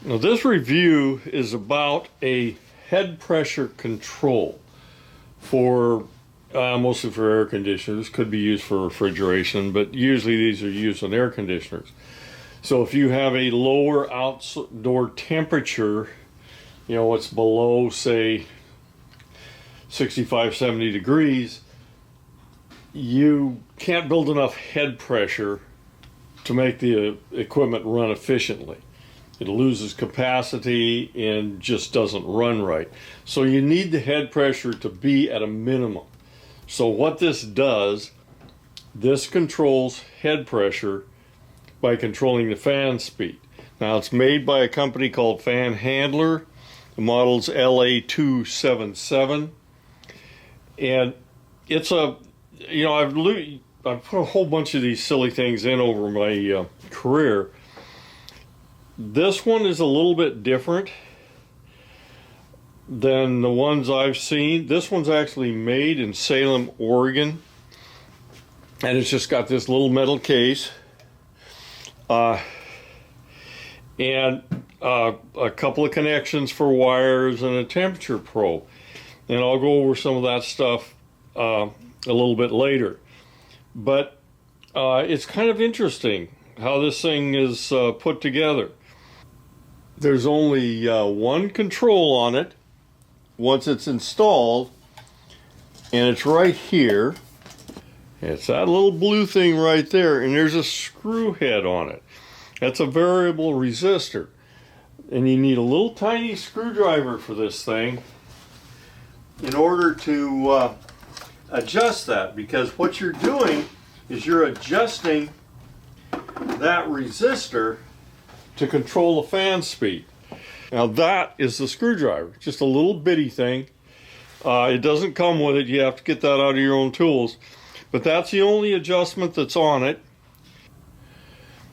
Now this review is about a head pressure control for mostly for air conditioners. Could be used for refrigeration, but usually these are used on air conditioners. So if you have a lower outdoor temperature, you know, it's below say 65, 70 degrees, you can't build enough head pressure to make the equipment run efficiently. It loses capacity and just doesn't run right. So you need the head pressure to be at a minimum. So what this does, this controls head pressure by controlling the fan speed. Now it's made by a company called Fan Handler. The model's LA277. And it's a, you know, I've put a whole bunch of these silly things in over my career. This one is a little bit different than the ones I've seen. This one's actually made in Salem, Oregon, and it's just got this little metal case and a couple of connections for wires and a temperature probe, and I'll go over some of that stuff a little bit later. But it's kind of interesting how this thing is put together. There's only one control on it once it's installed, and it's right here. It's that little blue thing right there, and there's a screw head on it. That's a variable resistor, and you need a little tiny screwdriver for this thing in order to adjust that, because what you're doing is you're adjusting that resistor to control the fan speed. Now that is the screwdriver, just a little bitty thing. It doesn't come with it, you have to get that out of your own tools, but that's the only adjustment that's on it.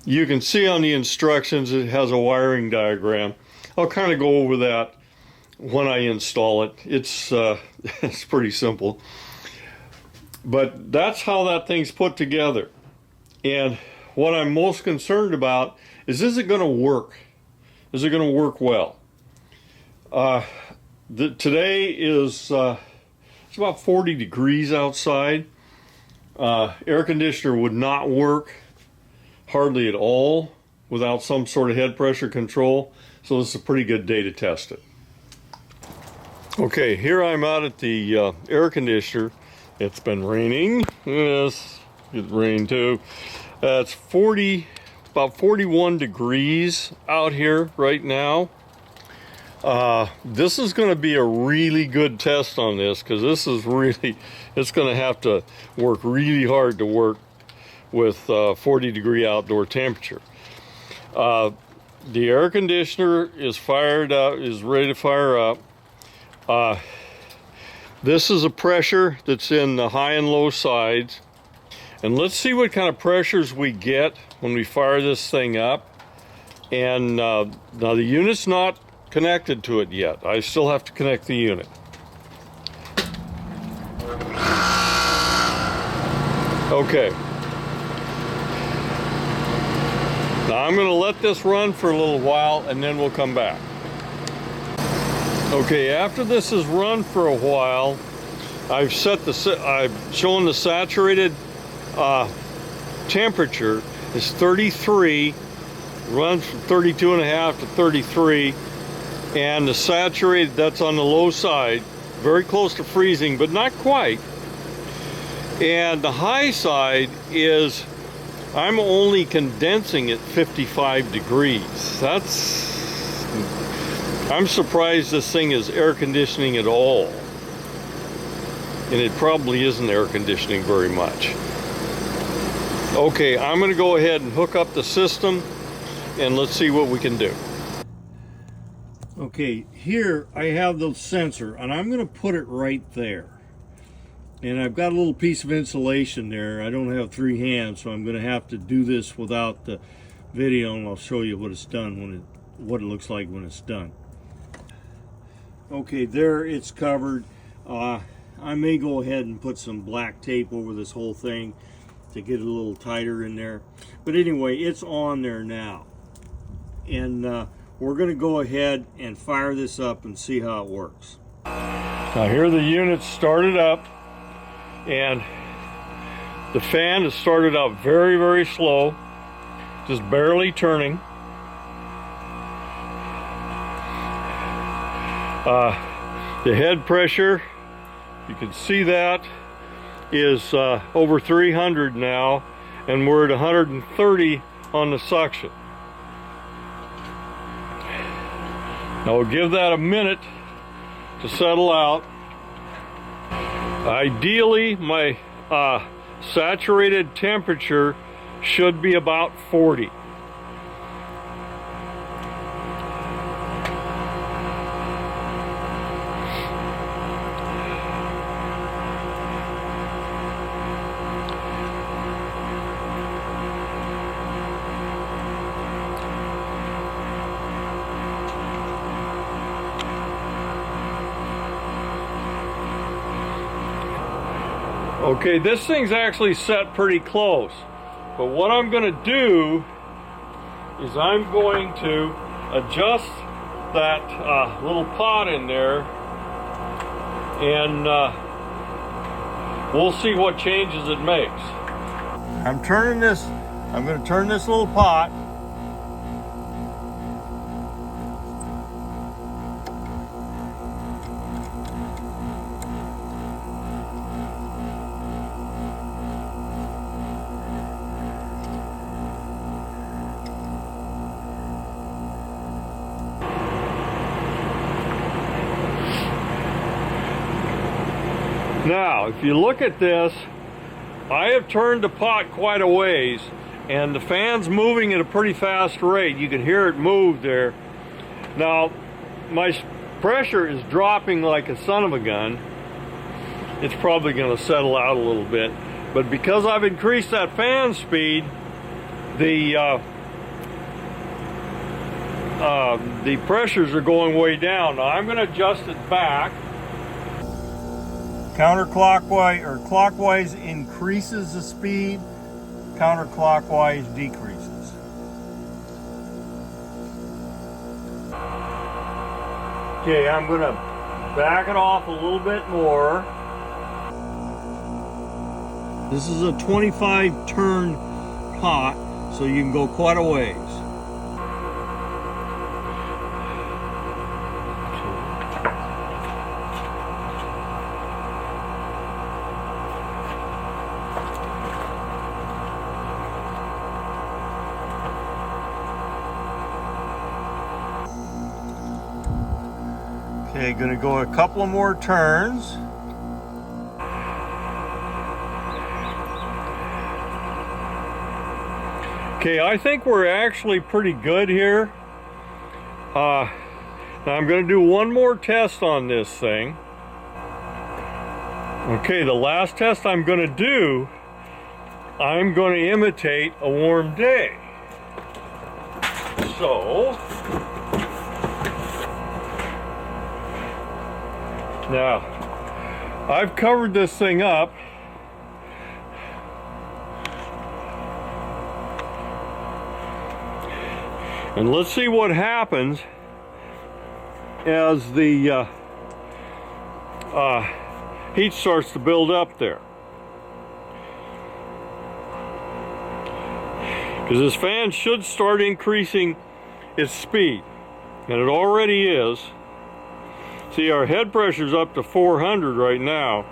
You can see on the instructions it has a wiring diagram. I'll kind of go over that when I install it. It's it's pretty simple, but that's how that thing's put together. And what I'm most concerned about is it going to work? Is it going to work well? Today is it's about 40 degrees outside. Air conditioner would not work hardly at all without some sort of head pressure control. So this is a pretty good day to test it. Okay, here I'm out at the air conditioner. It's been raining. Yes, it rained too. It's about 41 degrees out here right now. This is going to be a really good test on this, because this is really, it's going to have to work really hard to work with 40 degree outdoor temperature. The air conditioner is fired up, is ready to fire up. This is a pressure that's in the high and low sides. And let's see what kind of pressures we get when we fire this thing up. And now the unit's not connected to it yet. I still have to connect the unit. Okay. Now I'm going to let this run for a little while and then we'll come back. Okay, after this has run for a while, I've shown the saturated temperature is 33, runs from 32.5 to 33, and the saturated, that's on the low side, very close to freezing, but not quite. And the high side is, I'm only condensing at 55 degrees. I'm surprised this thing is air conditioning at all. And it probably isn't air conditioning very much. Okay, I'm going to go ahead and hook up the system and let's see what we can do. Okay, here I have the sensor and I'm going to put it right there. And I've got a little piece of insulation there. I don't have 3 hands, so I'm going to have to do this without the video, and I'll show you what it's done what it looks like when it's done. Okay, there it's covered. I may go ahead and put some black tape over this whole thing to get it a little tighter in there. But anyway, it's on there now. And we're going to go ahead and fire this up and see how it works. Now here the unit started up, and the fan has started out very, very slow, just barely turning. The head pressure, you can see that, is over 300 now, and we're at 130 on the suction. Now we'll give that a minute to settle out. Ideally, my saturated temperature should be about 40. Okay, this thing's actually set pretty close, but what I'm going to do is I'm going to adjust that little pot in there, and we'll see what changes it makes. I'm going to turn this little pot. Now, if you look at this, I have turned the pot quite a ways, and the fan's moving at a pretty fast rate. You can hear it move there. Now, my pressure is dropping like a son of a gun. It's probably going to settle out a little bit, but because I've increased that fan speed, the pressures are going way down. Now I'm going to adjust it back. Counterclockwise or clockwise increases the speed, counterclockwise decreases. Okay, I'm going to back it off a little bit more. This is a 25 turn pot, so you can go quite a ways. Okay, gonna go a couple of more turns. Okay, I think we're actually pretty good here. Now I'm gonna do one more test on this thing. Okay, the last test I'm gonna do, I'm gonna imitate a warm day. So, now, I've covered this thing up. And let's see what happens as the heat starts to build up there. Because this fan should start increasing its speed, and it already is. See, our head pressure's up to 400 right now.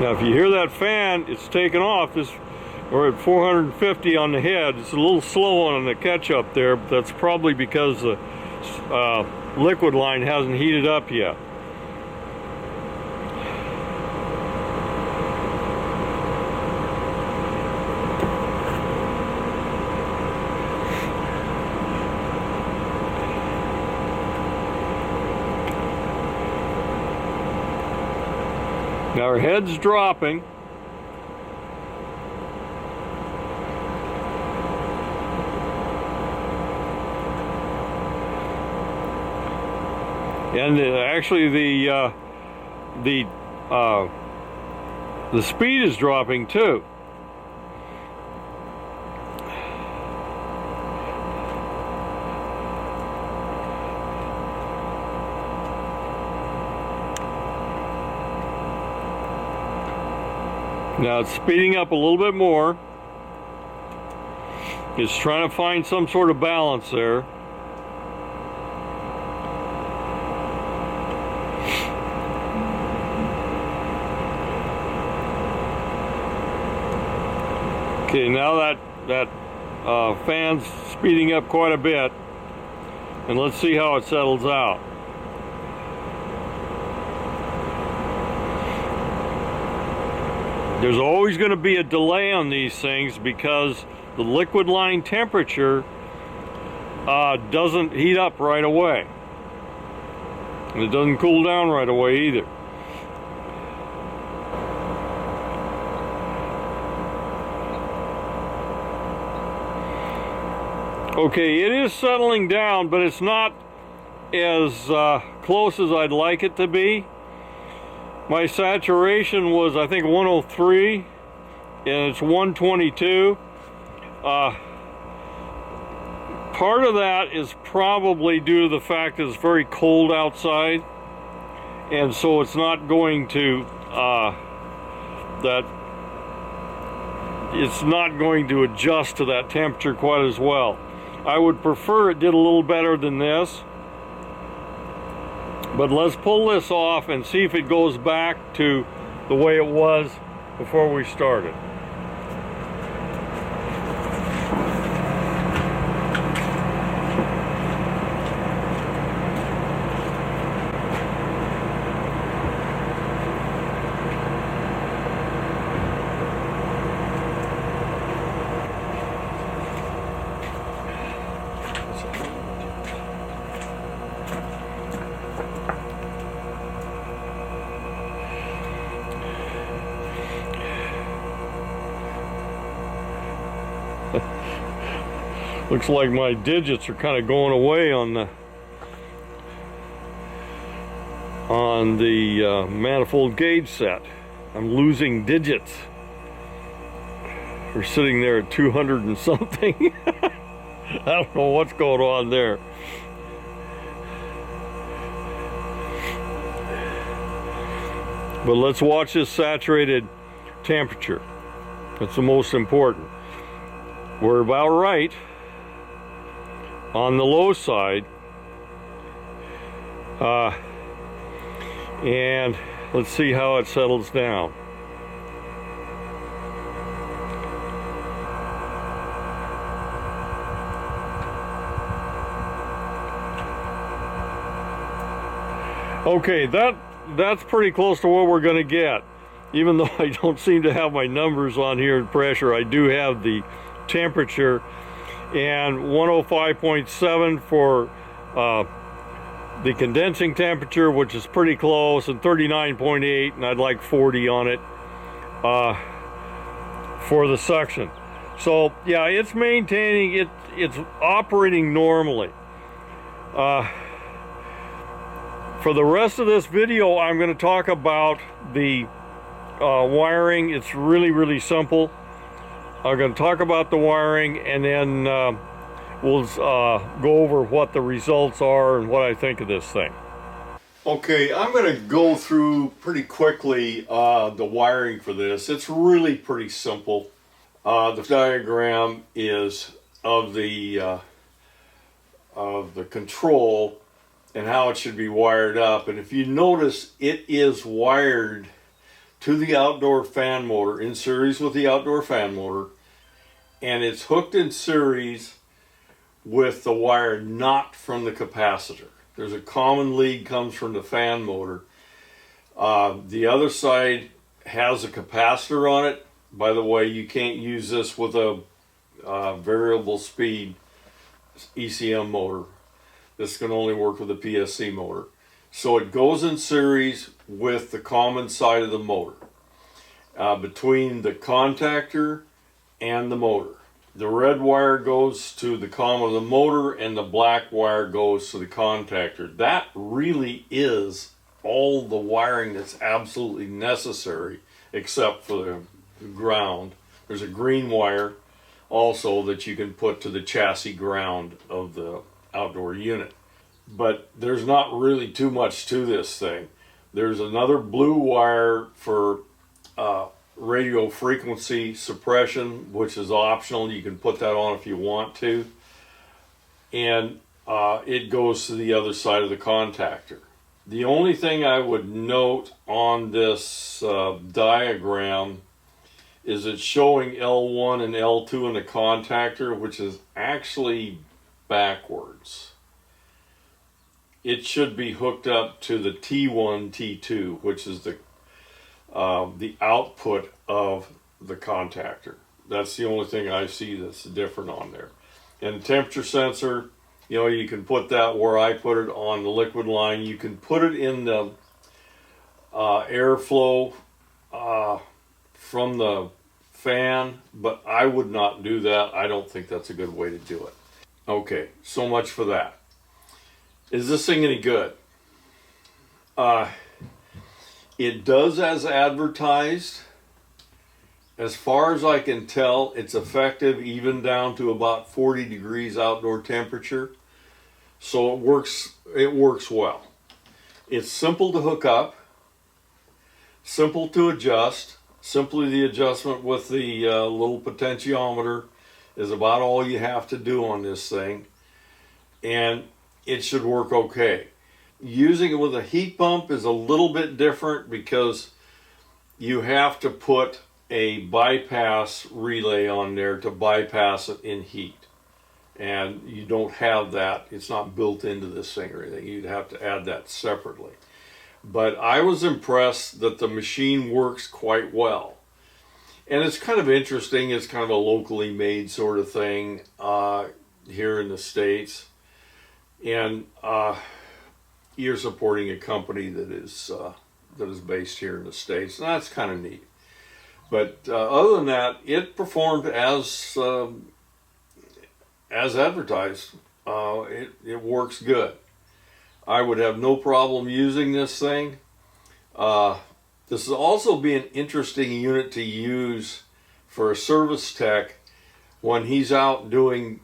Now, if you hear that fan, it's taken off. We're at 450 on the head. It's a little slow on the catch up there, but that's probably because the liquid line hasn't heated up yet. Now our head's dropping. And actually the The speed is dropping too. Now it's speeding up a little bit more. It's trying to find some sort of balance there. Okay, now that fan's speeding up quite a bit, and let's see how it settles out. There's always going to be a delay on these things because the liquid line temperature doesn't heat up right away. And it doesn't cool down right away either. Okay, it is settling down, but it's not as close as I'd like it to be. My saturation was, I think, 103, and it's 122. Part of that is probably due to the fact that it's very cold outside, and so it's not going to it's not going to adjust to that temperature quite as well. I would prefer it did a little better than this. But let's pull this off and see if it goes back to the way it was before we started. Looks like my digits are kind of going away on the manifold gauge set. I'm losing digits. We're sitting there at 200 and something. I don't know what's going on there. But let's watch this saturated temperature. That's the most important. We're about right on the low side, and let's see how it settles down. Okay, that's pretty close to what we're going to get. Even though I don't seem to have my numbers on here in pressure, I do have the temperature, and 105.7 for the condensing temperature, which is pretty close, and 39.8, and I'd like 40 on it for the suction. So yeah, it's maintaining it, it's operating normally. For the rest of this video, I'm going to talk about the wiring. It's really simple. I'm going to talk about the wiring, and then we'll go over what the results are and what I think of this thing. Okay, I'm going to go through pretty quickly the wiring for this. It's really pretty simple. The diagram is of the control and how it should be wired up. And if you notice, it is wired to the outdoor fan motor, in series with the outdoor fan motor, and it's hooked in series with the wire not from the capacitor. There's a common lead comes from the fan motor. The other side has a capacitor on it. By the way, you can't use this with a variable speed ECM motor. This can only work with a PSC motor. So it goes in series with the common side of the motor, between the contactor and the motor. The red wire goes to the common of the motor, and the black wire goes to the contactor. That really is all the wiring that's absolutely necessary, except for the ground. There's a green wire also that you can put to the chassis ground of the outdoor unit. But there's not really too much to this thing. There's another blue wire for radio frequency suppression, which is optional. You can put that on if you want to. And it goes to the other side of the contactor. The only thing I would note on this diagram is it's showing L1 and L2 in the contactor, which is actually backwards. It should be hooked up to the T1, T2, which is the output of the contactor. That's the only thing I see that's different on there. And the temperature sensor, you know, you can put that where I put it on the liquid line. You can put it in the airflow from the fan, but I would not do that. I don't think that's a good way to do it. Okay, so much for that. Is this thing any good? It does as advertised. As far as I can tell, it's effective even down to about 40 degrees outdoor temperature. So it works well. It's simple to hook up, simple to adjust. Simply the adjustment with the little potentiometer is about all you have to do on this thing. And it should work okay. Using it with a heat pump is a little bit different because you have to put a bypass relay on there to bypass it in heat. And you don't have that. It's not built into this thing or anything. You'd have to add that separately. But I was impressed that the machine works quite well. And it's kind of interesting. It's kind of a locally made sort of thing here in the States. And you're supporting a company that is based here in the States. And that's kind of neat. But other than that, it performed as advertised. It works good. I would have no problem using this thing. This will also be an interesting unit to use for a service tech when he's out doing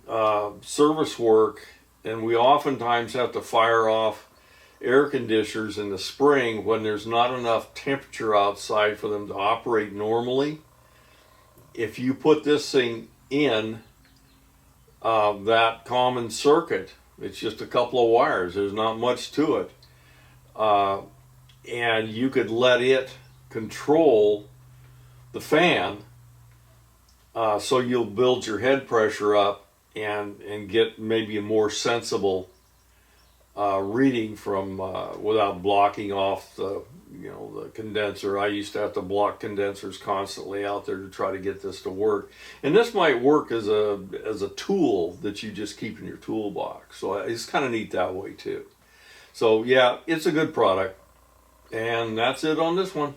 service work, and we oftentimes have to fire off air conditioners in the spring when there's not enough temperature outside for them to operate normally. If you put this thing in that common circuit, it's just a couple of wires, there's not much to it, and you could let it control the fan, so you'll build your head pressure up and get maybe a more sensible reading from without blocking off the condenser. I used to have to block condensers constantly out there to try to get this to work. And this might work as a tool that you just keep in your toolbox. So it's kind of neat that way too. So yeah, it's a good product. And that's it on this one.